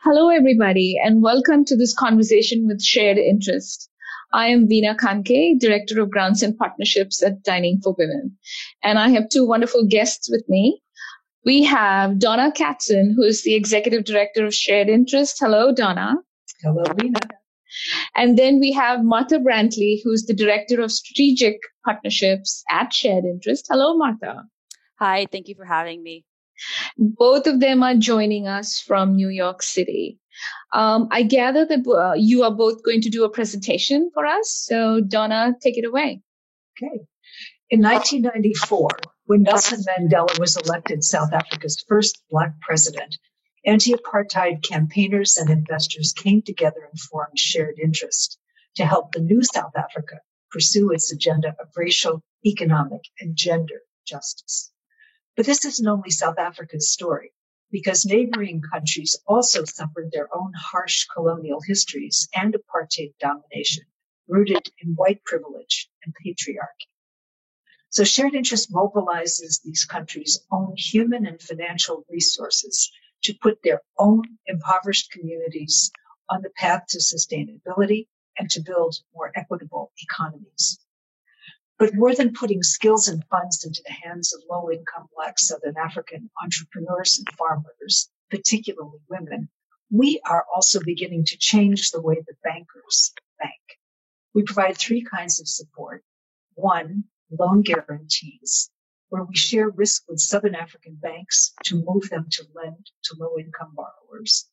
Hello, everybody, and welcome to this conversation with shared interest. I am Veena Kanke, Director of Grants and Partnerships at Dining for Women, and I have two wonderful guests with me. We have Donna Katzen, who is the Executive Director of Shared Interest. Hello, Donna. Hello, Veena. And then we have Martha Brantley, who's the Director of Strategic Partnerships at Shared Interest. Hello, Martha. Hi, thank you for having me. Both of them are joining us from New York City. I gather that you are both going to do a presentation for us. So, Donna, take it away. Okay. In 1994, when Nelson Mandela was elected South Africa's first Black president, anti-apartheid campaigners and investors came together and formed Shared Interest to help the new South Africa pursue its agenda of racial, economic, and gender justice. But this isn't only South Africa's story, because neighboring countries also suffered their own harsh colonial histories and apartheid domination, rooted in white privilege and patriarchy. So Shared Interest mobilizes these countries' own human and financial resources to put their own impoverished communities on the path to sustainability and to build more equitable economies. But more than putting skills and funds into the hands of low-income Black Southern African entrepreneurs and farmers, particularly women, we are also beginning to change the way the bankers bank. We provide three kinds of support. One, loan guarantees, where we share risk with Southern African banks to move them to lend to low-income borrowers.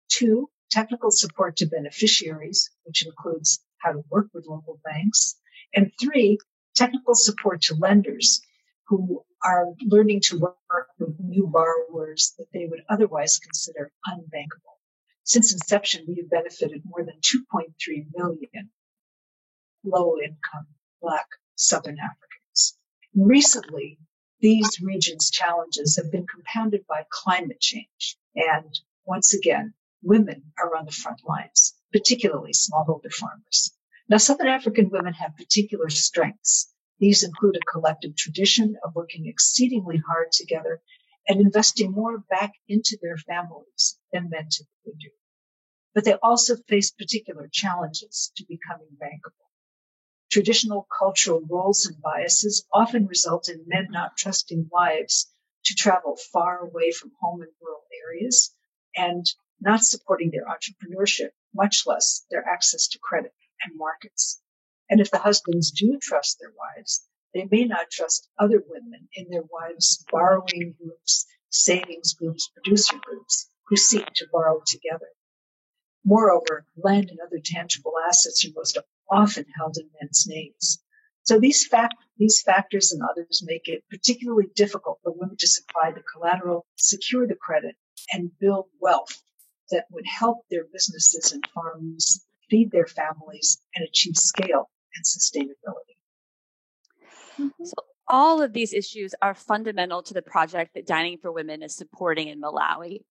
Two, technical support to beneficiaries, which includes how to work with local banks. And three, technical support to lenders who are learning to work with new borrowers that they would otherwise consider unbankable. Since inception, we have benefited more than 2.3 million low-income Black Southern Africans. Recently, these regions' challenges have been compounded by climate change. And once again, women are on the front lines, particularly smallholder farmers. Now, Southern African women have particular strengths. These include a collective tradition of working exceedingly hard together and investing more back into their families than men typically do. But they also face particular challenges to becoming bankable. Traditional cultural roles and biases often result in men not trusting wives to travel far away from home in rural areas and not supporting their entrepreneurship, much less their access to credit and markets. And if the husbands do trust their wives, they may not trust other women in their wives' borrowing groups, savings groups, producer groups who seek to borrow together. Moreover, land and other tangible assets are most often held in men's names. So these factors and others make it particularly difficult for women to supply the collateral, secure the credit, and build wealth that would help their businesses and farms feed their families and achieve scale and sustainability. So all of these issues are fundamental to the project that Dining for Women is supporting in Malawi.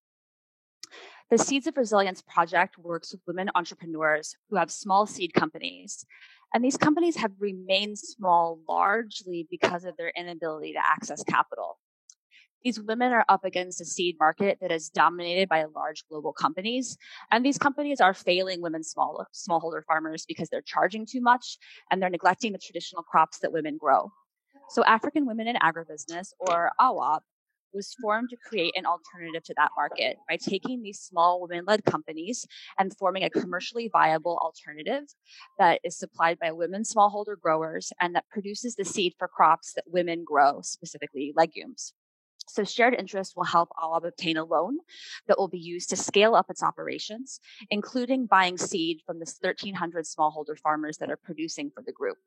The Seeds of Resilience project works with women entrepreneurs who have small seed companies. And these companies have remained small largely because of their inability to access capital. These women are up against a seed market that is dominated by large global companies. And these companies are failing women smallholder farmers because they're charging too much and they're neglecting the traditional crops that women grow. So African Women in Agribusiness, or AWAB, was formed to create an alternative to that market by taking these small women-led companies and forming a commercially viable alternative that is supplied by women smallholder growers and that produces the seed for crops that women grow, specifically legumes. So Shared Interest will help AWAB obtain a loan that will be used to scale up its operations, including buying seed from the 1,300 smallholder farmers that are producing for the group.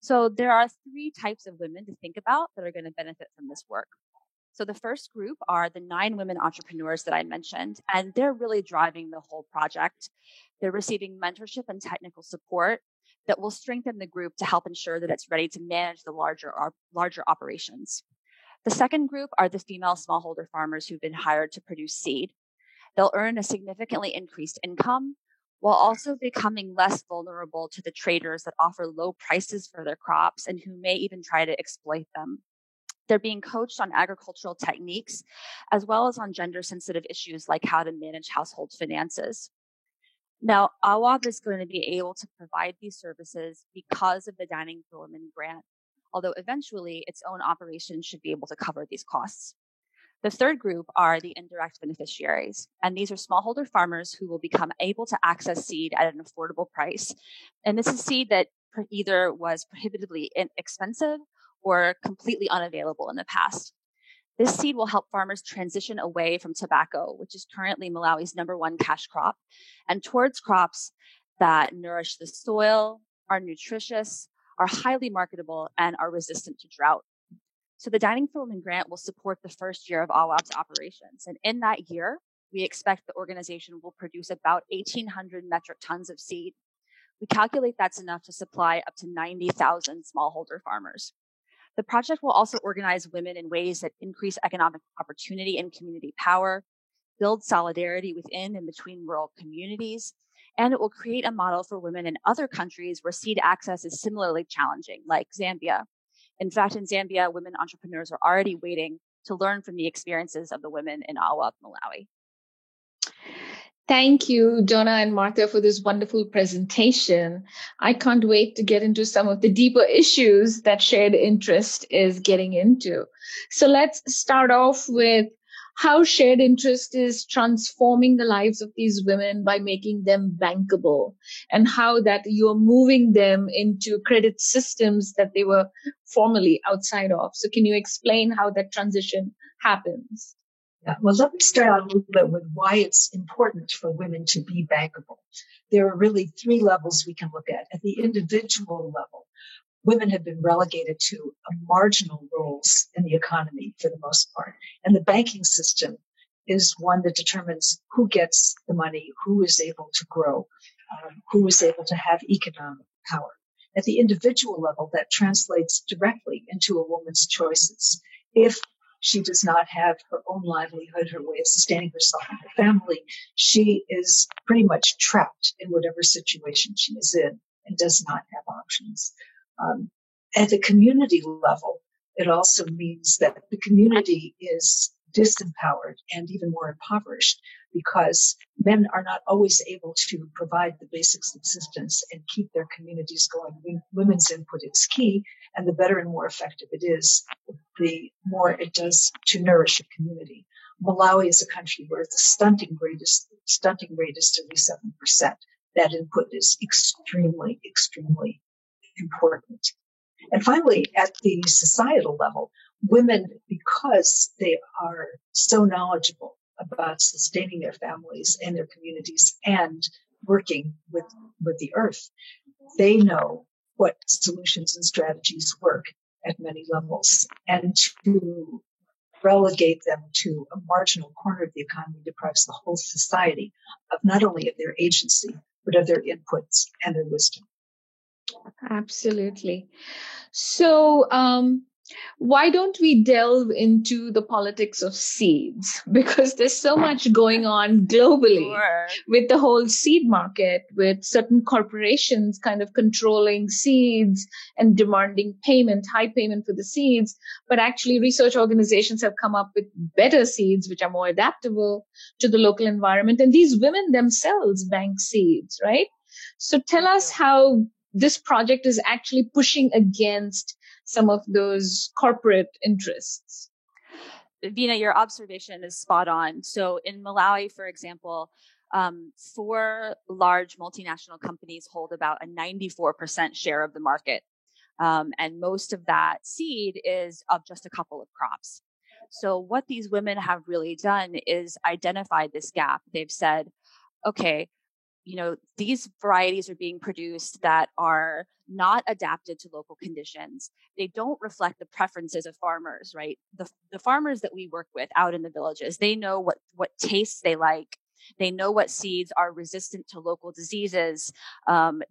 So there are three types of women to think about that are going to benefit from this work. So the first group are the 9 women entrepreneurs that I mentioned, and they're really driving the whole project. They're receiving mentorship and technical support that will strengthen the group to help ensure that it's ready to manage the larger operations. The second group are the female smallholder farmers who've been hired to produce seed. They'll earn a significantly increased income while also becoming less vulnerable to the traders that offer low prices for their crops and who may even try to exploit them. They're being coached on agricultural techniques, as well as on gender-sensitive issues like how to manage household finances. Now, AWOB is going to be able to provide these services because of the Dining for Women grant, although eventually its own operation should be able to cover these costs. The third group are the indirect beneficiaries, and these are smallholder farmers who will become able to access seed at an affordable price. And this is seed that either was prohibitively expensive or completely unavailable in the past. This seed will help farmers transition away from tobacco, which is currently Malawi's #1 cash crop, and towards crops that nourish the soil, are nutritious, are highly marketable, and are resistant to drought. So the Dining for Women grant will support the first year of AWOB's operations. And in that year, we expect the organization will produce about 1,800 metric tons of seed. We calculate that's enough to supply up to 90,000 smallholder farmers. The project will also organize women in ways that increase economic opportunity and community power, build solidarity within and between rural communities, and it will create a model for women in other countries where seed access is similarly challenging, like Zambia. In fact, in Zambia, women entrepreneurs are already waiting to learn from the experiences of the women in AWOB, Malawi. Thank you, Donna and Martha, for this wonderful presentation. I can't wait to get into some of the deeper issues that shared interest is getting into. So let's start off with how shared interest is transforming the lives of these women by making them bankable, and how that you're moving them into credit systems that they were formerly outside of. So can you explain how that transition happens? Yeah, well, let me start out a little bit with why it's important for women to be bankable. There are really 3 levels we can look at. At the individual level, women have been relegated to marginal roles in the economy for the most part. And the banking system is one that determines who gets the money, who is able to grow, who is able to have economic power. At the individual level, that translates directly into a woman's choices. If she does not have her own livelihood, her way of sustaining herself and her family, she is pretty much trapped in whatever situation she is in and does not have options. At the community level, it also means that the community is disempowered and even more impoverished because men are not always able to provide the basic subsistence and keep their communities going. Women's input is key, and the better and more effective it is, the more it does to nourish a community. Malawi is a country where the stunting rate is 37%. That input is extremely, extremely important. And finally, at the societal level, women, because they are so knowledgeable about sustaining their families and their communities and working with the earth, they know what solutions and strategies work at many levels. And to relegate them to a marginal corner of the economy deprives the whole society of not only of their agency, but of their inputs and their wisdom. Absolutely. So, why don't we delve into the politics of seeds? Because there's so much going on globally with the whole seed market, with certain corporations kind of controlling seeds and demanding high payment for the seeds. But actually, research organizations have come up with better seeds, which are more adaptable to the local environment. And these women themselves bank seeds, right? So tell us how this project is actually pushing against some of those corporate interests. Vina, your observation is spot on. So in Malawi, for example, 4 large multinational companies hold about a 94% share of the market. And most of that seed is of just a couple of crops. So what these women have really done is identified this gap. They've said, okay, these varieties are being produced that are not adapted to local conditions. They don't reflect the preferences of farmers, right? The farmers that we work with out in the villages, they know what tastes they like. They know what seeds are resistant to local diseases,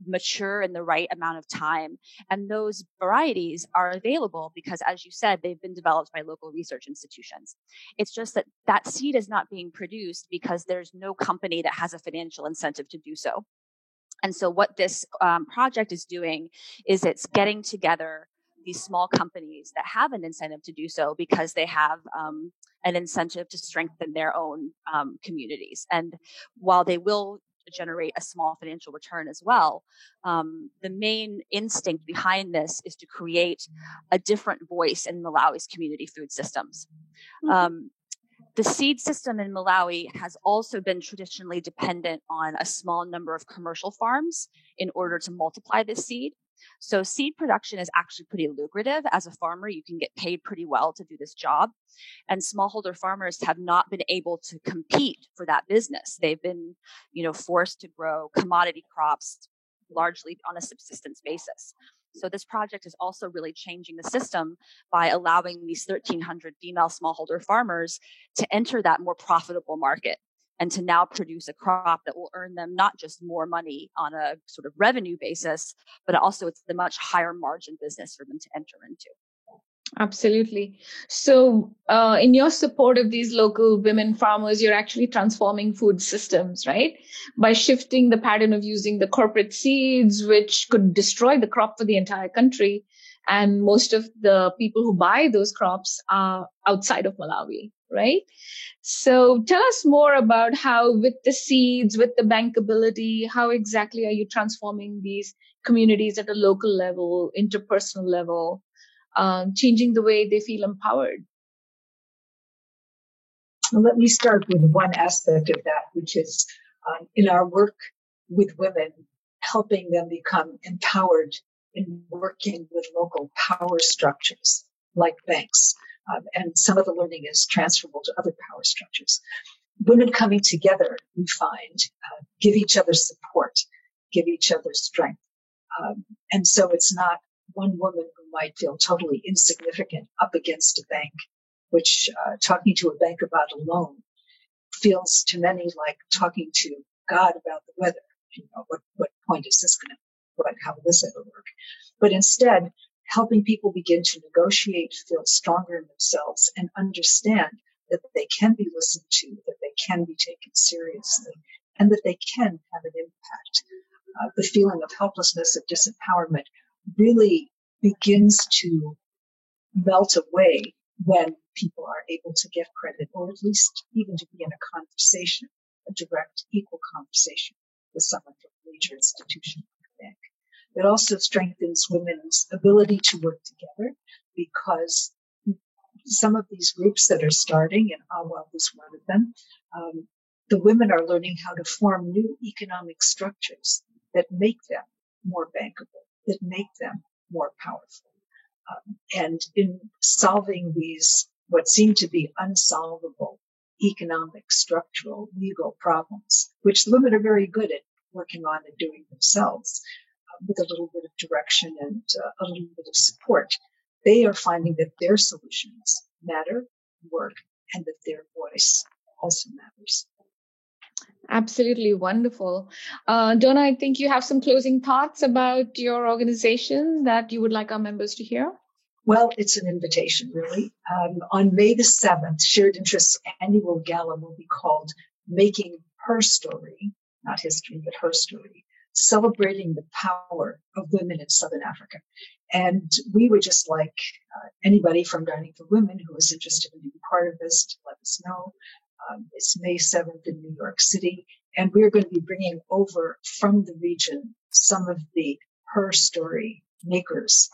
mature in the right amount of time. And those varieties are available because, as you said, they've been developed by local research institutions. It's just that seed is not being produced because there's no company that has a financial incentive to do so. And so what this project is doing is it's getting together these small companies that have an incentive to do so because they have an incentive to strengthen their own communities. And while they will generate a small financial return as well, the main instinct behind this is to create a different voice in Malawi's community food systems. The seed system in Malawi has also been traditionally dependent on a small number of commercial farms in order to multiply this seed. So seed production is actually pretty lucrative. As a farmer, you can get paid pretty well to do this job. And smallholder farmers have not been able to compete for that business. They've been, forced to grow commodity crops largely on a subsistence basis. So this project is also really changing the system by allowing these 1,300 female smallholder farmers to enter that more profitable market and to now produce a crop that will earn them not just more money on a sort of revenue basis, but also it's the much higher margin business for them to enter into. Absolutely. So in your support of these local women farmers, you're actually transforming food systems, right? By shifting the pattern of using the corporate seeds, which could destroy the crop for the entire country. And most of the people who buy those crops are outside of Malawi, right? So tell us more about how with the seeds, with the bankability, how exactly are you transforming these communities at a local level, interpersonal level? Changing the way they feel empowered? Well, let me start with one aspect of that, which is in our work with women, helping them become empowered in working with local power structures like banks. And some of the learning is transferable to other power structures. Women coming together, we find, give each other support, give each other strength. And so it's not one woman who might feel totally insignificant up against a bank, which talking to a bank about a loan feels to many like talking to God about the weather. What point is this going to, how will this ever work? But instead, helping people begin to negotiate, feel stronger in themselves, and understand that they can be listened to, that they can be taken seriously, and that they can have an impact. The feeling of helplessness, of disempowerment, really begins to melt away when people are able to get credit, or at least even to be in a conversation, a direct, equal conversation with someone from a major institution like a bank. It also strengthens women's ability to work together, because some of these groups that are starting, and AWAB is one of them, the women are learning how to form new economic structures that make them more bankable, that make them more powerful. And in solving these, what seem to be unsolvable economic, structural, legal problems, which the women are very good at working on and doing themselves, with a little bit of direction and a little bit of support, they are finding that their solutions matter, work, and that their voice also matters. Absolutely wonderful. Donna, I think you have some closing thoughts about your organization that you would like our members to hear. Well, it's an invitation, really. On May the 7th, Shared Interests annual gala will be called Making Her Story, not history, but her story, celebrating the power of women in Southern Africa. And we would just like anybody from Dining for Women who is interested in being part of this to let us know. It's May 7th in New York City, and we're going to be bringing over from the region some of the Her Story makers,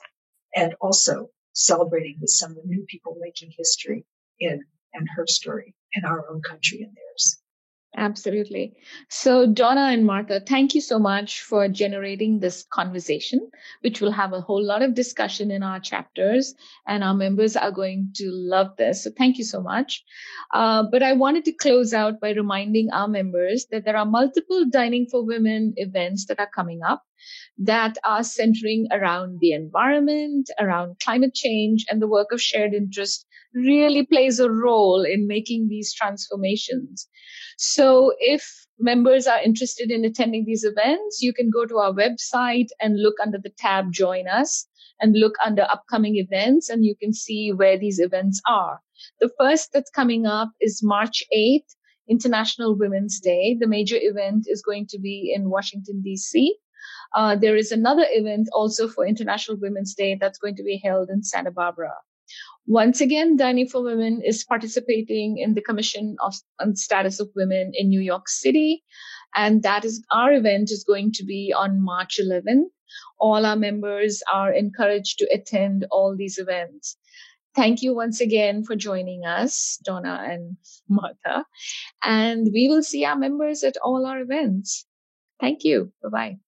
and also celebrating with some of the new people making history in and her story in our own country and theirs. Absolutely. So Donna and Martha, thank you so much for generating this conversation, which will have a whole lot of discussion in our chapters, and our members are going to love this. So thank you so much. But I wanted to close out by reminding our members that there are multiple Dining for Women events that are coming up that are centering around the environment, around climate change, and the work of shared interest really plays a role in making these transformations. So if members are interested in attending these events, you can go to our website and look under the tab Join Us and look under upcoming events, and you can see where these events are. The first that's coming up is March 8th, International Women's Day. The major event is going to be in Washington, D.C. There is another event also for International Women's Day that's going to be held in Santa Barbara. Once again, Dining for Women is participating in the Commission on the Status of Women in New York City. And our event is going to be on March 11th. All our members are encouraged to attend all these events. Thank you once again for joining us, Donna and Martha. And we will see our members at all our events. Thank you. Bye-bye.